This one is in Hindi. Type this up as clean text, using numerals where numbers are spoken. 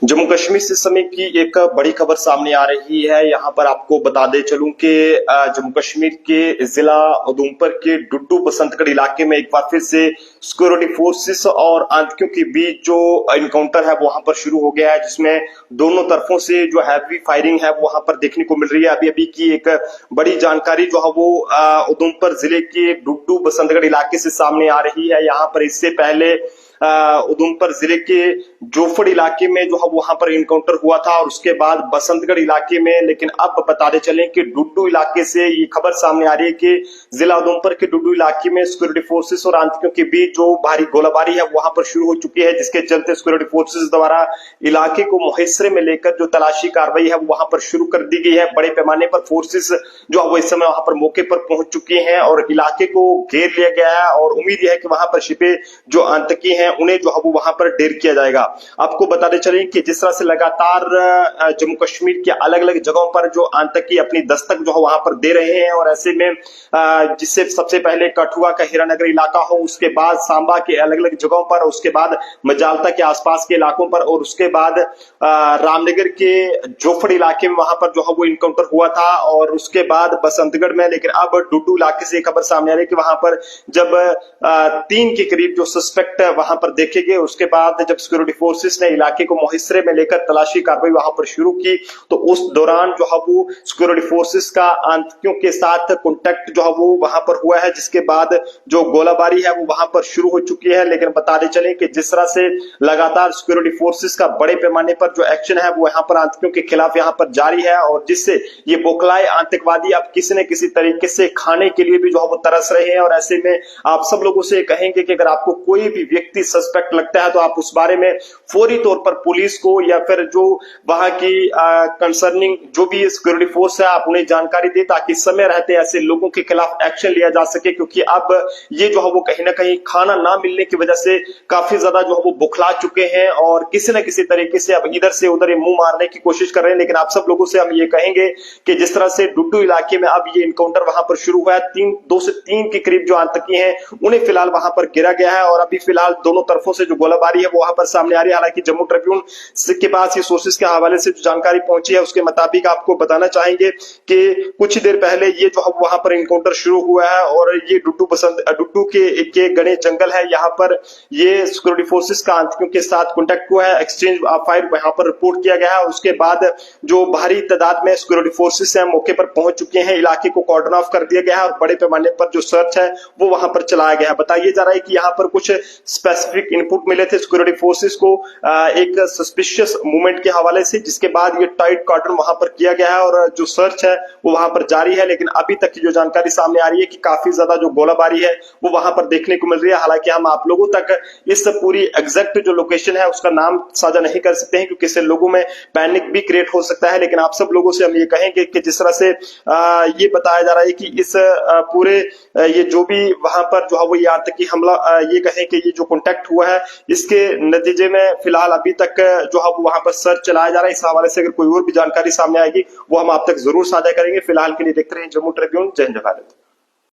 जम्मू कश्मीर से समय की एक बड़ी खबर सामने आ रही है। यहाँ पर आपको बता दे चलूं कि जम्मू कश्मीर के जिला उधमपुर के डुड्डू बसंतगढ़ इलाके में एक बार फिर से सिक्योरिटी फोर्सेस और आतंकियों के बीच जो इनकाउंटर है वो वहां पर शुरू हो गया है, जिसमें दोनों तरफों से जो हैवी फायरिंग है वो वहां पर देखने को मिल रही है। अभी अभी की एक बड़ी जानकारी जो है वो उधमपुर जिले के डुड्डू बसंतगढ़ इलाके से सामने आ रही है। यहाँ पर इससे पहले उधमपुर जिले के जोफड़ इलाके में जो है वहां पर इनकाउंटर हुआ था और उसके बाद बसंतगढ़ इलाके में। लेकिन अब बताते चलें कि डुड्डू इलाके से ये खबर सामने आ रही है कि जिला उधमपुर के डुड्डू इलाके में सिक्योरिटी फोर्सेस और आतंकियों के बीच जो भारी गोलाबारी है वहां पर शुरू हो चुकी है, जिसके चलते सिक्योरिटी फोर्सेस द्वारा इलाके को मुहैसरे में लेकर जो तलाशी कार्रवाई है वहां पर शुरू कर दी गई है। बड़े पैमाने पर फोर्सेस जो है वो इस समय वहां पर मौके पर पहुंच चुके हैं और इलाके को घेर लिया गया है और उम्मीद है कि वहां पर छिपे जो आतंकी हैं उन्हें जो है वो वहां पर ढेर किया जाएगा। आपको बताते चलें कि जिस तरह से लगातार जम्मू कश्मीर के अलग अलग जगहों पर जो आतंकी अपनी दस्तक जो है वहां पर दे रहे हैं और ऐसे में जिससे सबसे पहले कठुआ का हीरानगर इलाका हो, उसके बाद सांबा के अलग अलग जगहों पर, उसके बाद मजालता के आसपास के इलाकों पर और उसके बाद रामनगर के जोफड़ इलाके में वहां पर जो है वो इनकाउंटर हुआ था और उसके बाद बसंतगढ़ में। लेकिन अब डुड्डू इलाके से खबर सामने आ रही है कि वहां पर जब 3 के करीब जो सस्पेक्ट वहां पर देखे गए, उसके बाद जब सिक्योरिटी फोर्सेस ने इलाके को मुहैसरे में लेकर तलाशी कार्रवाई वहां पर शुरू की तो उस दौरान जो है वो सिक्योरिटी फोर्सेस का आतंकियों के साथ कांटेक्ट जो है वो वहां पर हुआ है, जिसके बाद जो गोलाबारी है वो वहां पर शुरू हो चुकी है। लेकिन बताते चलें कि जिस तरह से लगातार सिक्योरिटी फोर्सेस का बड़े पैमाने पर जो एक्शन है वो यहाँ पर आतंकियों के खिलाफ यहाँ पर जारी है और जिससे ये बौखलाए आतंकवादी अब किसी न किसी तरीके से खाने के लिए भी जो है वो तरस रहे हैं। और ऐसे में आप सब लोगों से कहेंगे कि अगर आपको कोई भी व्यक्ति सस्पेक्ट लगता है तो आप उस बारे में फौरी तौर पर पुलिस को या फिर जो वहां की कंसर्निंग जो भी सिक्योरिटी फोर्स है आप उन्हें जानकारी दे, ताकि समय रहते ऐसे लोगों के खिलाफ एक्शन लिया जा सके। क्योंकि अब ये जो है वो कहीं ना कहीं खाना ना मिलने की वजह से काफी ज्यादा जो है वो बुखला चुके हैं और किसी न किसी तरीके से अब इधर से उधर मुंह मारने की कोशिश कर रहे हैं। लेकिन आप सब लोगों से हम ये कहेंगे कि जिस तरह से डुड्डू इलाके में अब ये इनकाउंटर वहां पर शुरू हुआ है, 2 से 3 के करीब जो आतंकी हैं उन्हें फिलहाल वहां पर गिरा गया है और अभी फिलहाल दोनों तरफों से जो गोलाबारी है वो वहां पर सामने आ रही है। हालांकि जम्मू ट्रिब्यून के पास ये सोर्सेस के हवाले से जो जानकारी पहुंची है उसके मुताबिक आपको बताना चाहेंगे कि कुछ देर पहले ये जो है वहां पर इनकाउंटर शुरू हुआ है और ये डुड्डू के घने जंगल है, यहाँ पर ये सिक्योरिटी फोर्सेस का आतंकियों के साथ कॉन्टेक्ट हुआ है, एक्सचेंज फायर वहां पर रिपोर्ट किया गया है। उसके बाद जो भारी तादाद में सिक्योरिटी फोर्सेस है मौके पर पहुंच चुके हैं, इलाके को कॉर्डन ऑफ कर दिया गया है और बड़े पैमाने पर जो सर्च है वो वहां पर चलाया गया है। बताइए जा रहा है कि यहाँ पर कुछ स्पेसिफिक इनपुट मिले थे सिक्योरिटी फोर्सेस को एक सस्पिशियस मूवमेंट के हवाले से, जिसके बाद ये टाइट कॉर्डन वहां पर किया गया है और जो सर्च है वो वहां पर जारी है। लेकिन अभी तक की जो जानकारी सामने आ रही है कि काफी ज्यादा जो गोलाबारी है वो वहां पर देखने को मिल रही है। हालांकि हम आप लोगों तक इस पूरी एग्जैक्ट जो लोकेशन है उसका नाम साझा नहीं कर सकते हैं क्योंकि इससे लोगों में पैनिक भी क्रिएट हो सकता है। लेकिन आप सब लोगों से हम ये कहेंगे कि जिस तरह से ये बताया जा रहा है कि इस पूरे ये जो भी वहां पर जो है वो ये आतंकी हमला ये कहें कि ये जो कॉन्टेक्ट हुआ है इसके नतीजे में फिलहाल अभी तक जो है वो वहां पर सर्च चलाया जा रहा है। इस हवाले से अगर कोई और भी जानकारी सामने आएगी वो हम आप तक जरूर साझा करेंगे। फिलहाल के लिए देखते रहिए जम्मू ट्रिब्यून। जय हिंद, जय भारत।